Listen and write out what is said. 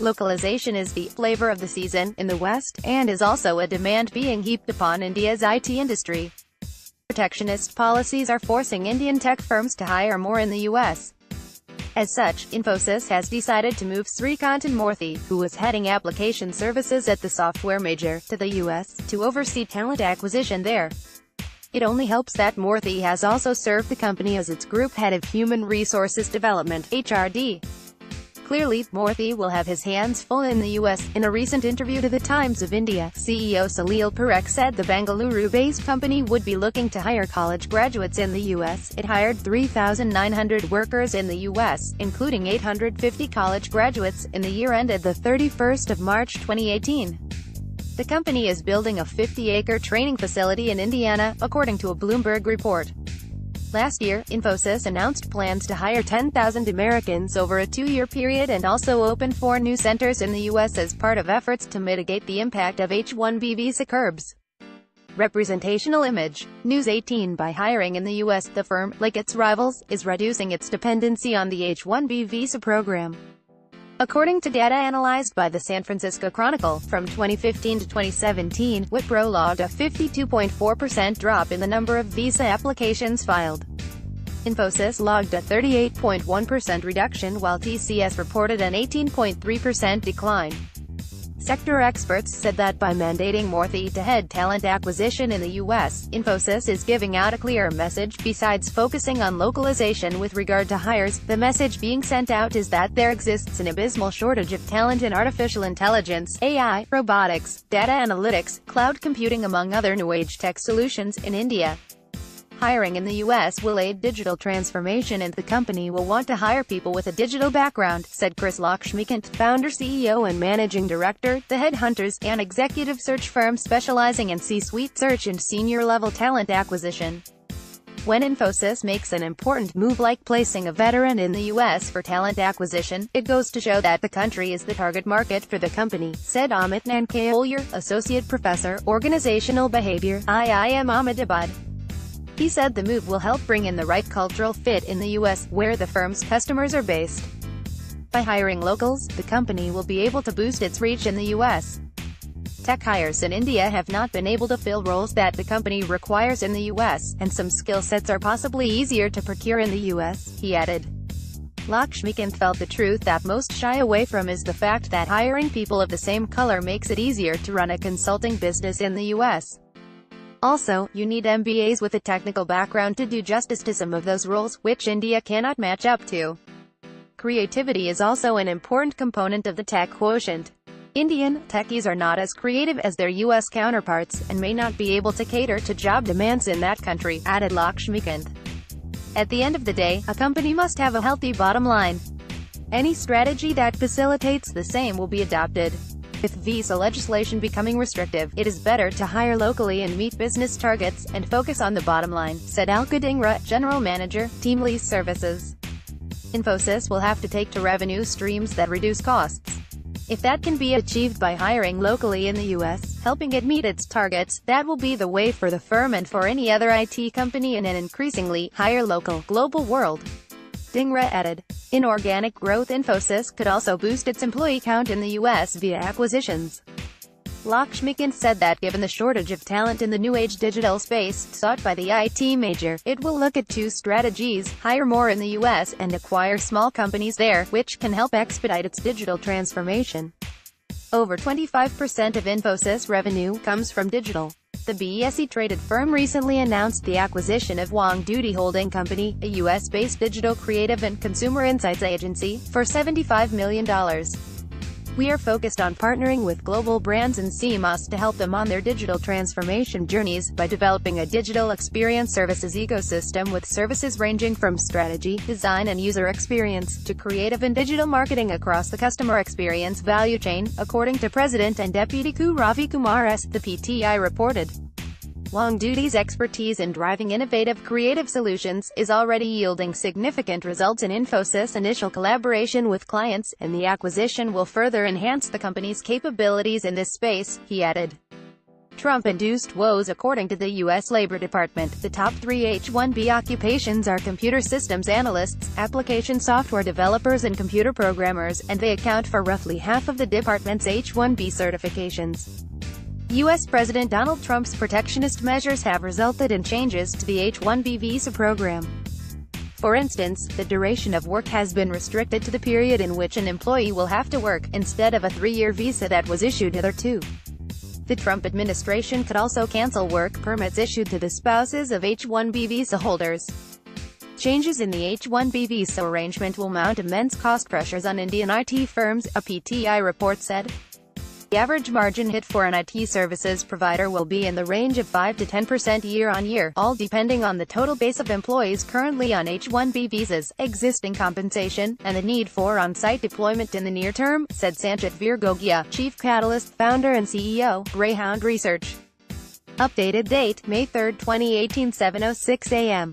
Localization is the flavor of the season in the West, and is also a demand being heaped upon India's IT industry. Protectionist policies are forcing Indian tech firms to hire more in the US. As such, Infosys has decided to move Srikantan Moorthy, who was heading application services at the software major, to the US, to oversee talent acquisition there. It only helps that Moorthy has also served the company as its group head of human resources development, HRD. Clearly, Moorthy will have his hands full in the US. In a recent interview to the Times of India, CEO Salil Parekh said the Bengaluru-based company would be looking to hire college graduates in the US. It hired 3,900 workers in the US, including 850 college graduates, in the year ended the 31st of March 2018. The company is building a 50-acre training facility in Indiana, according to a Bloomberg report. Last year, Infosys announced plans to hire 10,000 Americans over a 2-year period and also open 4 new centers in the U.S. as part of efforts to mitigate the impact of H-1B visa curbs. Representational image. News 18. By hiring in the U.S., the firm, like its rivals, is reducing its dependency on the H-1B visa program. According to data analyzed by the San Francisco Chronicle, from 2015 to 2017, Wipro logged a 52.4% drop in the number of visa applications filed. Infosys logged a 38.1% reduction while TCS reported an 18.3% decline. Sector experts said that by mandating Moorthy to head talent acquisition in the U.S., Infosys is giving out a clear message. Besides focusing on localization with regard to hires, the message being sent out is that there exists an abysmal shortage of talent in artificial intelligence, AI, robotics, data analytics, cloud computing among other new-age tech solutions, in India. Hiring in the U.S. will aid digital transformation and the company will want to hire people with a digital background, said Chris Lakshmikant, founder, CEO and managing director, The Headhunters, an executive search firm specializing in C-suite search and senior-level talent acquisition. When Infosys makes an important move like placing a veteran in the U.S. for talent acquisition, it goes to show that the country is the target market for the company, said Amit Nankayolyer, associate professor, organizational behavior, IIM Ahmedabad. He said the move will help bring in the right cultural fit in the U.S., where the firm's customers are based. By hiring locals, the company will be able to boost its reach in the U.S. Tech hires in India have not been able to fill roles that the company requires in the U.S., and some skill sets are possibly easier to procure in the U.S., he added. Lakshmikant felt the truth that most shy away from is the fact that hiring people of the same color makes it easier to run a consulting business in the U.S. Also, you need MBAs with a technical background to do justice to some of those roles, which India cannot match up to. Creativity is also an important component of the tech quotient. Indian techies are not as creative as their U.S. counterparts, and may not be able to cater to job demands in that country, added Lakshmikant. At the end of the day, a company must have a healthy bottom line. Any strategy that facilitates the same will be adopted. With visa legislation becoming restrictive, it is better to hire locally and meet business targets, and focus on the bottom line, said Alka Dhingra, general manager, Team Lease Services. Infosys will have to take to revenue streams that reduce costs. If that can be achieved by hiring locally in the U.S., helping it meet its targets, that will be the way for the firm and for any other IT company in an increasingly higher local, global world. Dhingra added. Inorganic growth. Infosys could also boost its employee count in the U.S. via acquisitions. Lakshmikant said that given the shortage of talent in the new-age digital space, sought by the IT major, it will look at 2 strategies: hire more in the U.S. and acquire small companies there, which can help expedite its digital transformation. Over 25% of Infosys revenue comes from digital. The BSE-traded firm recently announced the acquisition of Wong Duty Holding Company, a U.S.-based digital creative and consumer insights agency, for $75 million. We are focused on partnering with global brands and CMOs to help them on their digital transformation journeys, by developing a digital experience services ecosystem with services ranging from strategy, design and user experience, to creative and digital marketing across the customer experience value chain, according to President and Deputy CEO Ravi Kumar S., the PTI reported. Wong Duty's expertise in driving innovative creative solutions is already yielding significant results in Infosys' initial collaboration with clients, and the acquisition will further enhance the company's capabilities in this space, he added. Trump-induced woes. According to the U.S. Labor Department, the top 3 H-1B occupations are computer systems analysts, application software developers and computer programmers, and they account for roughly half of the department's H-1B certifications. U.S. President Donald Trump's protectionist measures have resulted in changes to the H-1B visa program. For instance, the duration of work has been restricted to the period in which an employee will have to work, instead of a 3-year visa that was issued hitherto. The Trump administration could also cancel work permits issued to the spouses of H-1B visa holders. Changes in the H-1B visa arrangement will mount immense cost pressures on Indian IT firms, a PTI report said. The average margin hit for an IT services provider will be in the range of 5 to 10% year-on-year, all depending on the total base of employees currently on H-1B visas, existing compensation, and the need for on-site deployment in the near term, said Sanjit Virgogia, Chief Catalyst, founder and CEO, Greyhound Research. Updated date, May 3, 2018, 7:06 a.m.